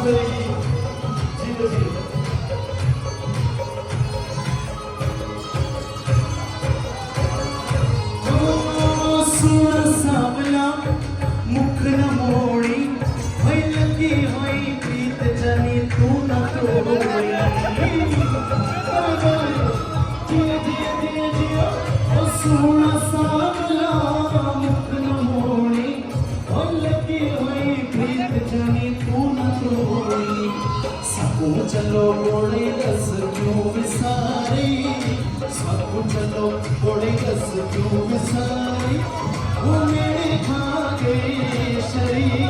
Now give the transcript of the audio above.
करेगी जिंदगी। सुन सावला मुख न मोड़ी भई लगी होई प्रीत जनी तू न तोड़ी। सुन सावला मुख न मोड़ी भई लगी होई प्रीत जनी तू न तोड़ी। सकू चलो गोड़े रस क्यों विसारी, सकू चलो गोड़े रस क्यों विसारी। वो मेरे भागे शरीर